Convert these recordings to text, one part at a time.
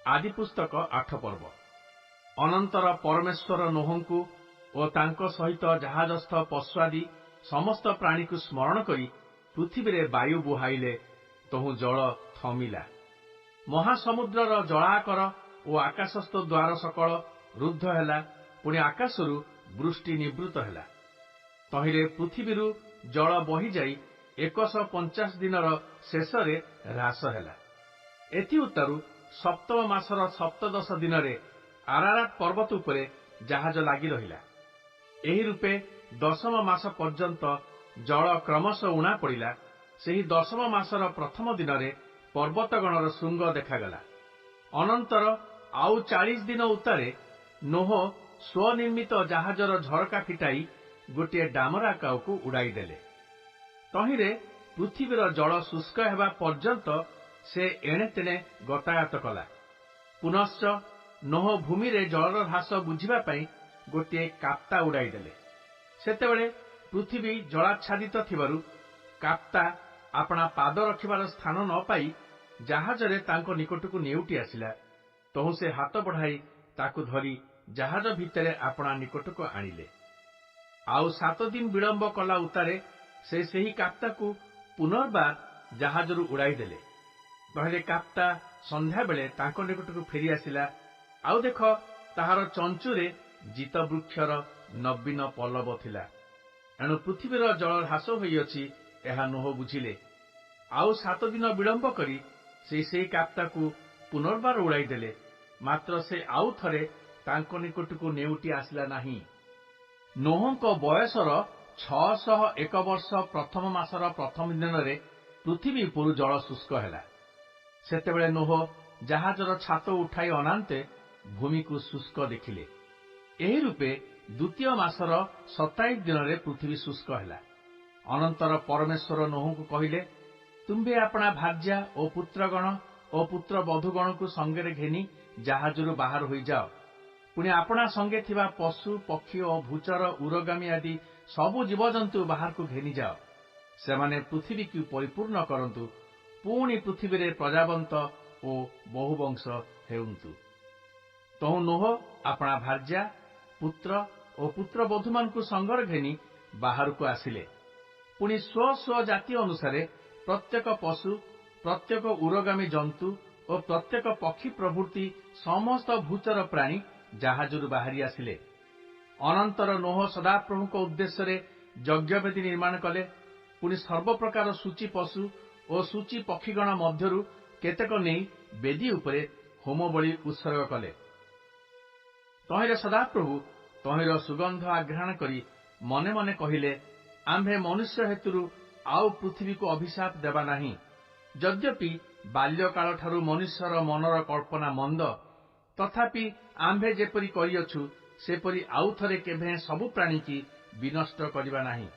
आदि पुस्तक 8 पर्व। अनंतर परमेश्वर नोहंकु ओ तांको सहित जहाजस्थ पशुआदि समस्त प्राणी को स्मरण करी पृथ्वी वायु बुहाइले, तहु जल थमिला। महासमुद्रर जलाकर ओ आकाशस्थ द्वार सकल रुद्ध हैला, पुणी आकाशरू वृष्टि निवृत्त हैला। तहिरे पृथ्वी जल बही जाई 150 दिनर शेषरे ह्रास हैला। एथि उत्तरु सप्तम मासर 17 दिन आरारात पर्वत उपरे जहाज लागि रहिला। एही रूपे 10म मास पर्यंत जल क्रमशः उणा पड़िला। सेही 10म मासर प्रथम दिन पर्वतगणर श्रृंग देखागला। अनंतर आउ 40 दिन उत्तारे नोह स्वनिर्मित जहाजर झरका फिटाई गोटे डामराकाऊ उड़ाई देले। तहिरे पृथ्वीर जल शुष्क हेबा पर्यंत से एणे तेणे गतायात कला। पुनश्च नोह भूमि रे जलर ह्रास बुझिबा पई गोटे काप्ता उड़ाई देले। सेतेबेले पृथ्वी जलाच्छादित थिबारु काप्ता आपणा पाद रखिबार स्थान न पाई जहाजरे तांको निकटकू नेउटी आसिला। तहु से हाथ बढ़ाई ताकू धरी जहाज भितरे आपणा निकटकू आनिले। आउ 7 दिन विलंब कला उतारे से सेही काप्ताकू पुनर्बार जहाजरू उड़ाई देले। पहले काप्ता संध्या बेले तांको निकटकू फेरी आसिला। आउ देख ताहार चंचुरे जीत वृक्षर नवीन पल्लव थिला। एणु पृथ्वीर जल ह्रास होइअछि एहा नोह बुझिले। आउ 7 दिन विलंब करी से काप्ताकू पुनर्बार उड़ाई देले। मात्र से आउ थरे तांको निकटकू नेउटी आसिला नाही। नोहंको बयसर 601 वर्ष प्रथम मासर प्रथम दिन पृथ्वी उपरु जल शुष्क हैला। सेतेबेले नोह जहाजर छात उठाई अनान्ते भूमि को शुष्क देखिले। एही रूपे द्वितीय मासर 27 दिन पृथ्वी शुष्क हैला। अनंतर परमेश्वर नोहंकु कहिले, तुम्भे आपणा भार्या ओ पुत्रगण ओ पुत्र बधुगण को संगे घेनी जहाजरू बाहर होई जाओ। पुणी आपणा संगे थिबा पशु पक्षी और भूचर उरगामी आदि सबु जीवजंतु बाहर को घेनी जाओ। सेमाने पृथ्वी की परिपूर्ण करंतु। पुणी पृथ्वी रे प्रजावंत ओ बहुवंश हेउंतु। तहु नोह आपणा भार्या पुत्र और पुत्र बधुमान को संगर घेनी बाहर को आसिले। पुणी स्व स्व जाति अनुसारे प्रत्येक पशु प्रत्येक उरगामी जंतु और प्रत्येक पक्षी प्रभृति समस्त भूचर प्राणी जहाजरू बाहरी आसिले। अनंतर नोह सदाप्रभु को उद्देश्य यज्ञवेदी निर्माण कले। पुणी सर्वप्रकार सूची पशु और सूची पक्षीगण मध्यरु केतेक नहीं वेदी उपरे होम बलि उत्सर्ग कले। तहिरे सदाप्रभु तहिर सुगंध आघ्राण करी मने मने कहिले, आम्भे मनुष्य हेतुरु आउ पृथ्वी को अभिशाप देबा नाही। यद्यपि बाल्यकाल ठारू मनुष्यर मनर कल्पना मंद, तथापि आम्भे जेपरि करिअछु सेपरि आउ थरे केभे सबु प्राणी की विनष्ट करिबा नाही।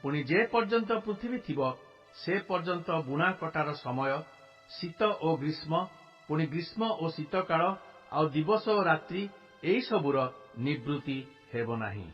पुणी जे पर्यंत पृथ्वी थिबो से पर्यंत बुणा कटार समय, शीत और ग्रीष्म, पुणी ग्रीष्म और शीतकाल, आउ दिवस और रात्रि एई सबुर निवृत्ति हेबो नाही।